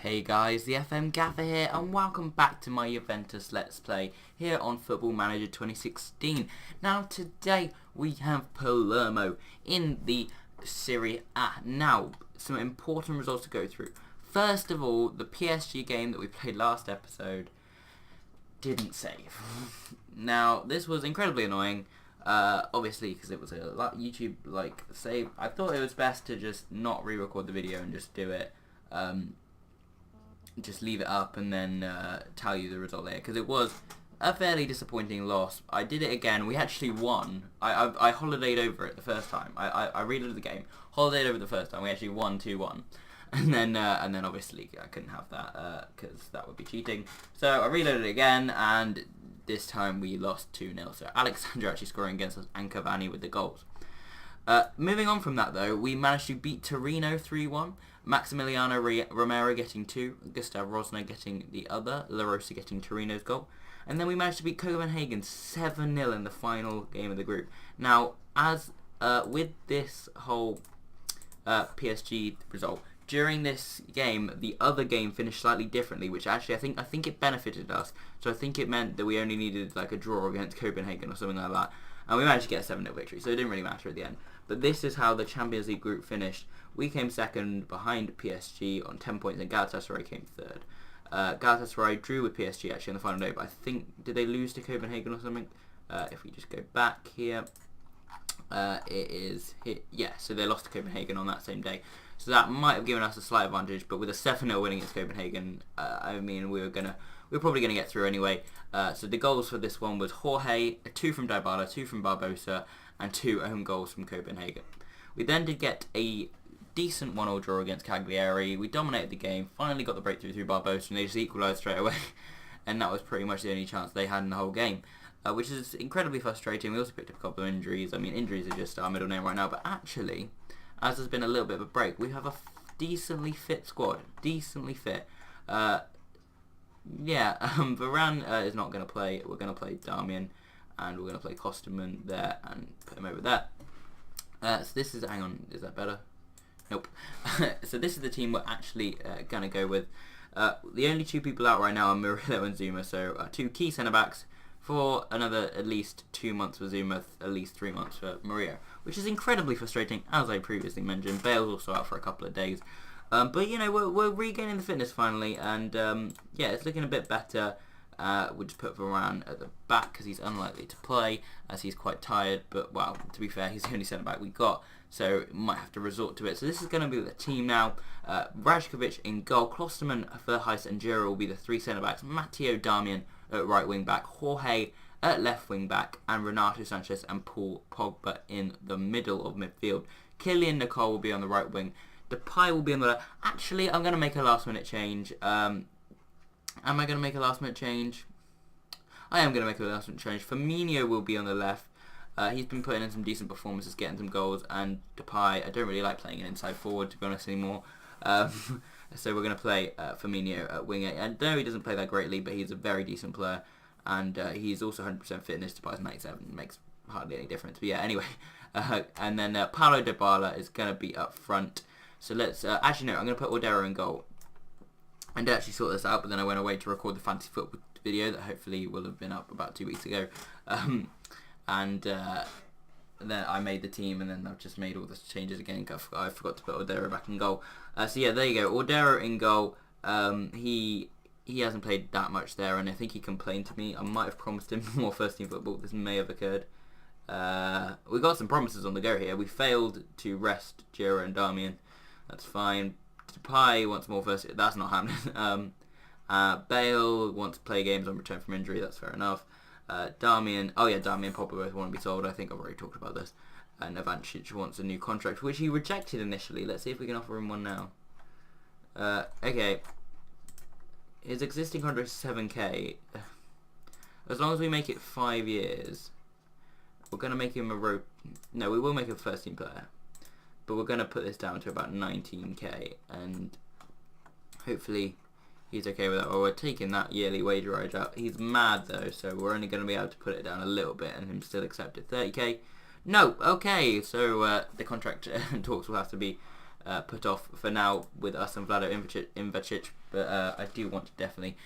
Hey guys, the FM Gaffer here, and welcome back to my Juventus Let's Play here on Football Manager 2016. Now today we have Palermo in the Serie A. Now, some important results to go through. First of all, the PSG game that we played last episode didn't save. Now, this was incredibly annoying, obviously because it was a YouTube save. I thought it was best to just not re-record the video and just do it. Just leave it up and then tell you the result later, because it was a fairly disappointing loss. I did it again. We actually won. I holidayed over it the first time. I reloaded the game, holidayed over the first time. We actually won 2-1, and then obviously I couldn't have that because that would be cheating. So I reloaded it again, and this time we lost 2-0. So Alexander actually scoring against us and Cavani with the goals. Moving on from that though, we managed to beat Torino 3-1. Maximiliano Romero getting 2, Gustav Rosner getting the other, La Rosa getting Torino's goal. And then we managed to beat Copenhagen 7-0 in the final game of the group. Now, as with this whole PSG result, during this game, the other game finished slightly differently, which actually I think it benefited us. So I think it meant that we only needed like a draw against Copenhagen or something like that. And we managed to get a 7-0 victory, so it didn't really matter at the end. But this is how the Champions League group finished. We came second behind PSG on 10 points, and Galatasaray came third. Galatasaray drew with PSG actually on the final day, but I think, did they lose to Copenhagen or something? If we just go back here, it is here. Yeah, so they lost to Copenhagen on that same day. So that might have given us a slight advantage, but with a 7-0 win against Copenhagen, I mean, we were probably going to get through anyway. So the goals for this one was Jorge, 2 from Dybala, 2 from Barbosa, and 2 own goals from Copenhagen. We then did get a decent 1-1 draw against Cagliari. We dominated the game, finally got the breakthrough through Barbosa, and they just equalised straight away. And that was pretty much the only chance they had in the whole game, which is incredibly frustrating. We also picked up a couple of injuries. I mean, injuries are just our middle name right now, but actually, as there's been a little bit of a break, we have a decently fit squad. Decently fit. Varane is not going to play. We're going to play Darmian, and we're going to play Kosterman there and put him over there. So this is, hang on, is that better? Nope. So this is the team we're actually going to go with. The only 2 people out right now are Murillo and Zuma, so 2 key centre-backs for another at least 2 months for Zuma, at least 3 months for Murillo, which is incredibly frustrating, as I previously mentioned. Bale's also out for a couple of days. But, you know, we're regaining the fitness finally, and, yeah, it's looking a bit better. We'll just put Varane at the back because he's unlikely to play, as he's quite tired, but, well, to be fair, he's the only centre-back we got, so might have to resort to it. So this is going to be the team now. Rajkovic in goal, Klosterman, Verhees and Giroud will be the 3 centre-backs, Matteo Darmian at right wing-back, Jorge at left wing-back, and Renato Sanchez and Paul Pogba in the middle of midfield. Kylian Nicole will be on the right wing. Depay will be on the left. Actually, I'm going to make a last-minute change. Am I going to make a last-minute change? I am going to make a last-minute change. Firmino will be on the left. He's been putting in some decent performances, getting some goals, and Depay, I don't really like playing an inside forward, to be honest, anymore. So we're going to play Firmino at winger. I know he doesn't play that greatly, but he's a very decent player, and he's also 100% fitness. Depay's 97, makes hardly any difference. But yeah, anyway. And then Paulo Dybala is going to be up front. So let's, actually no, I'm going to put Ordero in goal. I did actually sort this out, but then I went away to record the fantasy football video that hopefully will have been up about 2 weeks ago. And then I made the team, and then I've just made all the changes again. I forgot to put Ordero back in goal. So yeah, there you go. Ordero in goal. He hasn't played that much there, and I think he complained to me. I might have promised him more first team football. This may have occurred. We got some promises on the go here. We failed to rest Giroud and Darmian. That's fine. Depay wants more first. That's not happening. Bale wants to play games on return from injury. That's fair enough. Darmian, Darmian and Pogba both want to be sold. I think I've already talked about this. And Ivancic wants a new contract, which he rejected initially. Let's see if we can offer him one now. Okay. His existing contract is 7k. As long as we make it 5 years, we're going to make him No, we will make him a first team player. But we're going to put this down to about 19k. And hopefully he's okay with that. Well, we're taking that yearly wage rise out. He's mad though, so we're only going to be able to put it down a little bit and him still accept it. 30k. No, okay. So the contract talks will have to be put off for now with us and Vlado Ivacic, but I do want to definitely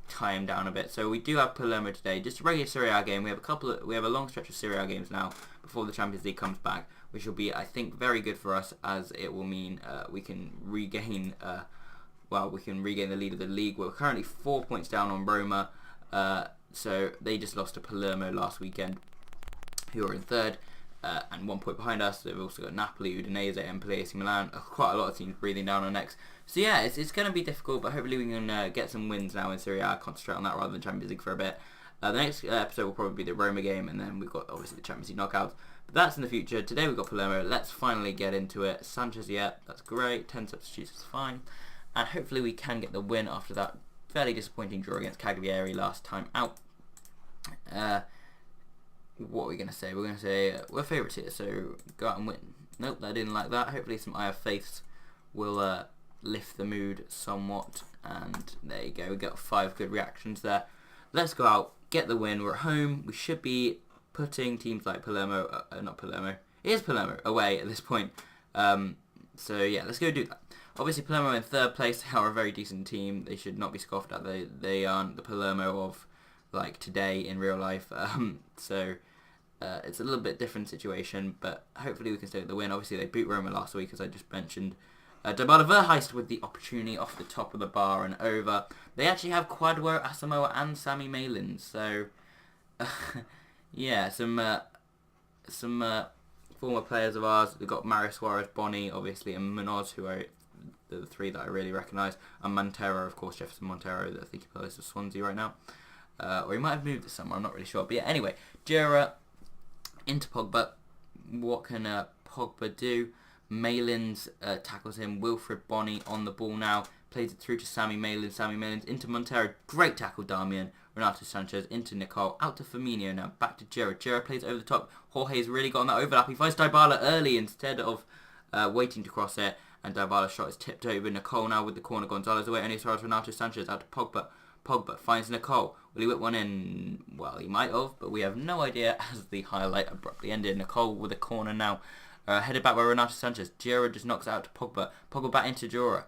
tie him down a bit. So we do have Palermo today, just a regular Serie A game. We have a long stretch of Serie A games now before the Champions League comes back, which will be, I think, very good for us, as it will mean we can regain the lead of the league. We're currently 4 points down on Roma, so they just lost to Palermo last weekend, who are in third, and 1 point behind us. They've also got Napoli, Udinese, Empoli, AC Milan, quite a lot of teams breathing down our necks. So yeah, it's going to be difficult, but hopefully we can get some wins now in Serie A, concentrate on that rather than Champions League for a bit. The next episode will probably be the Roma game, and then we've got obviously the Champions League knockouts. But that's in the future. Today we've got Palermo. Let's finally get into it. Sanchez, yeah, that's great. 10 substitutes is fine. And hopefully we can get the win after that fairly disappointing draw against Cagliari last time out. What are we going to say? We're going to say we're favourites here, so go out and win. Nope, I didn't like that. Hopefully some I have faiths will lift the mood somewhat. And there you go. We got 5 good reactions there. Let's go out, get the win. We're at home. We should be putting teams like Palermo, not Palermo, it is Palermo, away at this point. So yeah, let's go do that. Obviously Palermo in third place. They are a very decent team. They should not be scoffed at. They aren't the Palermo of like today in real life. So it's a little bit different situation, but hopefully we can still get the win. Obviously they beat Roma last week, as I just mentioned. Dybala Verheist with the opportunity off the top of the bar and over. They actually have Quadro, Asamoah and Sammy Malin. So yeah, some former players of ours. We've got Mario Suarez, Boni, obviously, and Munoz, who are the 3 that I really recognise. And Montero, of course, Jefferson Montero, that I think he plays for Swansea right now. Or he might have moved to somewhere, I'm not really sure. But yeah, anyway, Jura into Pogba. What can Pogba do? Malins tackles him. Wilfred Boni on the ball now. Plays it through to Sammy Malin. Sammy Malins into Montero. Great tackle, Darmian. Renato Sanchez into Nicole. Out to Firmino now. Back to Jura. Jura plays over the top. Jorge's really got on that overlap. He finds Dybala early instead of waiting to cross it. And Dybala's shot is tipped over. Nicole now with the corner. Gonzalez away. And as far as Renato Sanchez out to Pogba. Pogba finds Nicole. Will he whip one in? Well, he might have, but we have no idea as the highlight abruptly ended. Nicole with a corner now. Headed back by Renato Sanchez. Jura just knocks it out to Pogba. Pogba back into Jura.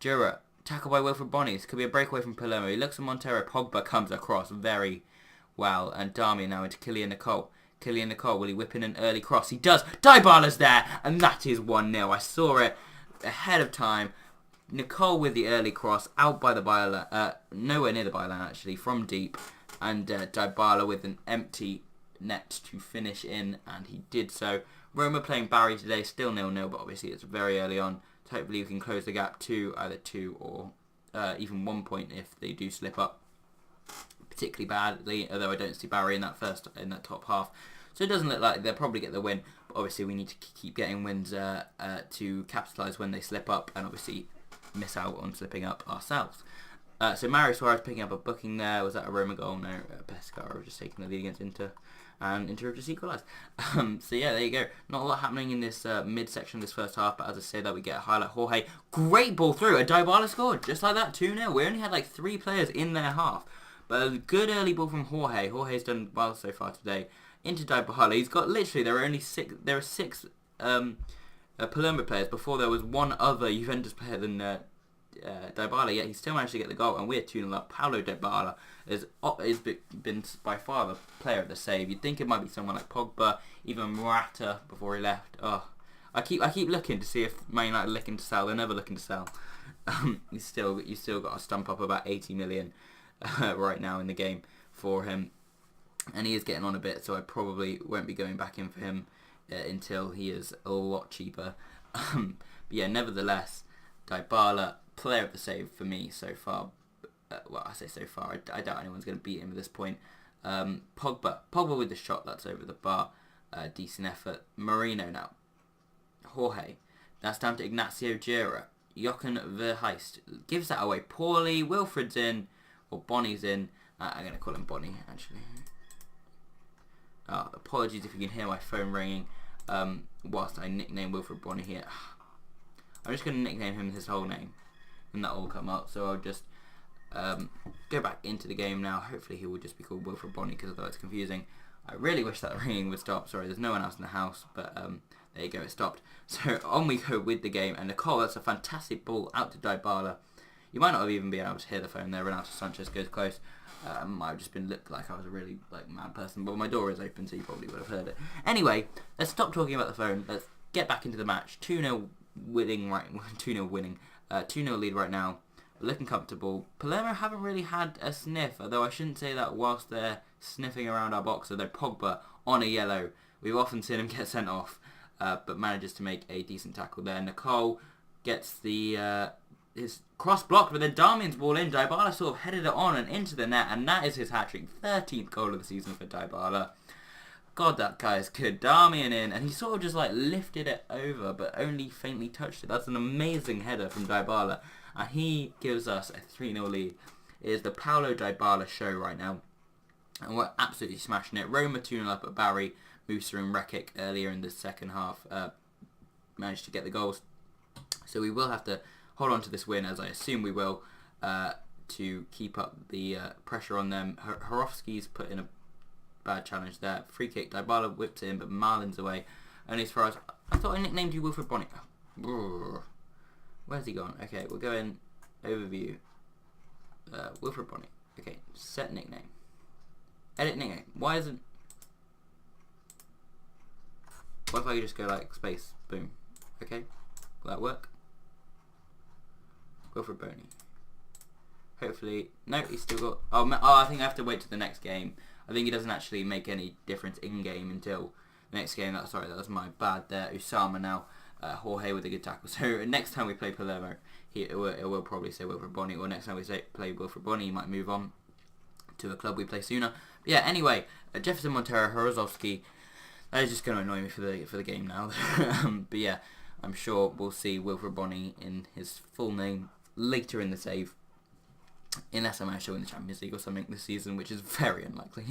Jura, tackled by Wilfred Boni. This could be a breakaway from Palermo. He looks at Montero. Pogba comes across very well. And Darmian now into Kylian Nicole. Kylian Nicole, will he whip in an early cross? He does. Dybala's there. And that is 1-0. I saw it ahead of time. Nicole with the early cross. Out by the byline. Nowhere near the byline, actually. From deep. And Dybala with an empty net to finish in. And he did so. Roma playing Barry today, still 0-0, but obviously it's very early on. So hopefully we can close the gap to either 2 or even 1 point if they do slip up particularly badly. Although I don't see Barry in that top half, so it doesn't look like they'll probably get the win. But obviously we need to keep getting wins to capitalise when they slip up, and obviously miss out on slipping up ourselves. So Mario Suarez picking up a booking there. Was that a Roma goal? No, Pescara just taking the lead against Inter. And Inter just equalised. So yeah, there you go. Not a lot happening in this mid-section of this first half, but as I say that, we get a highlight. Jorge, great ball through. A Dybala scored, just like that, 2-0. We only had like 3 players in their half. But a good early ball from Jorge. Jorge's done well so far today. Into Dybala. He's got literally, there are 6 Palermo players before there was one other Juventus player than Dybala, yet he still managed to get the goal, and we're 2-0 up. Paulo Dybala has been by far the player of the save. You'd think it might be someone like Pogba, even Morata before he left. I keep looking to see if Man United are looking to sell. They're never looking to sell. You still got to stump up about 80 million right now in the game for him, and he is getting on a bit. So I probably won't be going back in for him until he is a lot cheaper. But yeah, nevertheless, Dybala, player of the save for me so far. Well, I say so far. I doubt anyone's going to beat him at this point. Pogba with the shot that's over the bar. Decent effort. Marino now. Jorge. That's down to Ignacio Jura. Jochen Verheist gives that away poorly. Wilfred's in, or Boni's in. I'm going to call him Boni, actually. Apologies if you can hear my phone ringing whilst I nickname Wilfred Boni here. I'm just going to nickname him his whole name, and that will come up. So I'll just go back into the game now. Hopefully he will just be called Wilfred Boni, because otherwise it's confusing. I really wish that ringing would stop. Sorry, there's no one else in the house, but There you go, it stopped. So on we go with the game, and Nicole, that's a fantastic ball out to Dybala. You might not have even been able to hear the phone there. Renato Sanchez goes close. I've just been looked like I was a really mad person, but my door is open, so you probably would have heard it. Anyway, let's stop talking about the phone. Let's get back into the match. 2-0 winning, right? 2-0 winning. 2-0 lead right now. We're looking comfortable. Palermo haven't really had a sniff, although I shouldn't say that whilst they're sniffing around our box. Although Pogba on a yellow, we've often seen him get sent off, but manages to make a decent tackle there. Nicole gets the his cross blocked, but then Darmian's ball in. Dybala sort of headed it on and into the net, and that is his hat-trick. 13th goal of the season for Dybala. God, that guy is good. Darmian in, and he sort of just like lifted it over, but only faintly touched it. That's an amazing header from Dybala, and he gives us a 3-0 lead. It is the Paulo Dybala show right now, and we're absolutely smashing it. Roma 2-0 up at Barry. Musa and Rekic earlier in the second half managed to get the goals, so we will have to hold on to this win, as I assume we will, to keep up the pressure on them. Horovsky's put in a bad challenge there. Free kick, Dybala whips it in, but Marlin's away. Only as far as... I thought I nicknamed you Wilfred Bonny. Where's he gone? Okay, we'll go in overview. Wilfred Bonny. Okay, set nickname. Edit nickname. Why isn't... What if I just go like space, boom? Okay, will that work? Wilfred Bonny. Hopefully, no, he's still got. Oh, I think I have to wait to the next game. I think he doesn't actually make any difference in game until the next game. Sorry, that was my bad there. Usama now, Jorge with a good tackle. So next time we play Palermo, it will probably say Wilfred Bonny. Or next time we play Wilfred Bonny, he might move on to a club we play sooner. But yeah. Anyway, Jefferson Montero, Horozovsky. That is just going to annoy me for the game now. But yeah, I'm sure we'll see Wilfred Bonny in his full name later in the save, unless I manage to win the Champions League or something this season, which is very unlikely.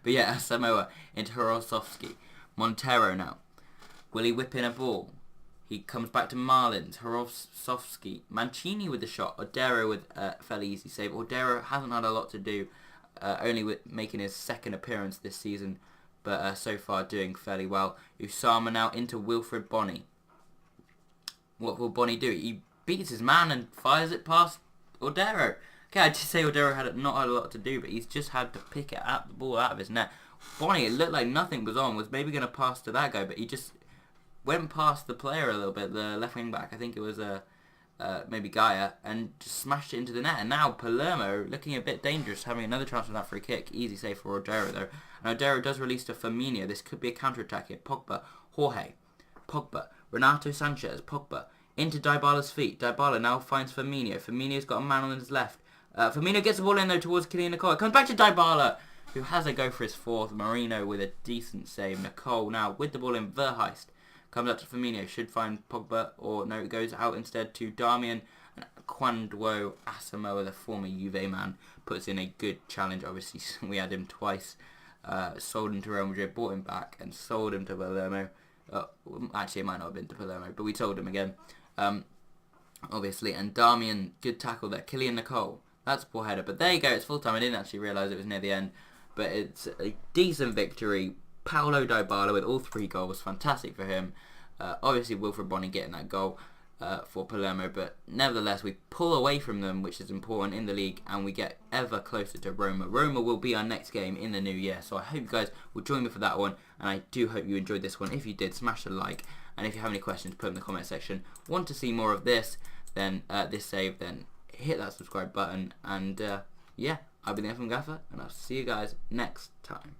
But yeah, Samoa into Horozovsky. Montero now. Will he whip in a ball? He comes back to Marlins. Horozovsky. Mancini with the shot. Odero with a fairly easy save. Odero hasn't had a lot to do, only with making his second appearance this season, but so far doing fairly well. Usama now into Wilfred Bonny. What will Bonny do? He beats his man and fires it past Odero. Okay, I just say Odero had not had a lot to do, but he's just had to pick it up, the ball out of his net. Bonny, it looked like nothing was on, was maybe going to pass to that guy, but he just went past the player a little bit, the left wing back. I think it was maybe Gaia, and just smashed it into the net. And now Palermo looking a bit dangerous, having another chance on that free kick. Easy save for Odero though. And Odero does release to Firmino. This could be a counter-attack here. Pogba, Jorge, Pogba, Renato Sanchez, Pogba, into Dybala's feet. Dybala now finds Firmino. Firmino's got a man on his left. Firmino gets the ball in though towards Kylian Nicole. It comes back to Dybala, who has a go for his fourth. Marino with a decent save. Nicole now with the ball in. Verheist comes up to Firmino. Should find Pogba, or no, it goes out instead to Darmian. And Quandwo Asamoah, the former Juve man, puts in a good challenge. Obviously, we had him twice. Sold him to Real Madrid, bought him back, and sold him to Palermo. Actually, it might not have been to Palermo, but we sold him again. Obviously, and Darmian, good tackle there. Kylian Nicole, that's a poor header, but there you go, it's full time. I didn't actually realise it was near the end, but it's a decent victory. Paulo Dybala with all 3 goals, fantastic for him. Obviously, Wilfred Bonny getting that goal for Palermo, but nevertheless, we pull away from them, which is important in the league, and we get ever closer to Roma. Roma will be our next game in the new year, so I hope you guys will join me for that one, and I do hope you enjoyed this one. If you did, smash a like, and if you have any questions, put them in the comment section. Want to see more of this, then this save, then hit that subscribe button, and yeah, I've been the FM Gaffer, and I'll see you guys next time.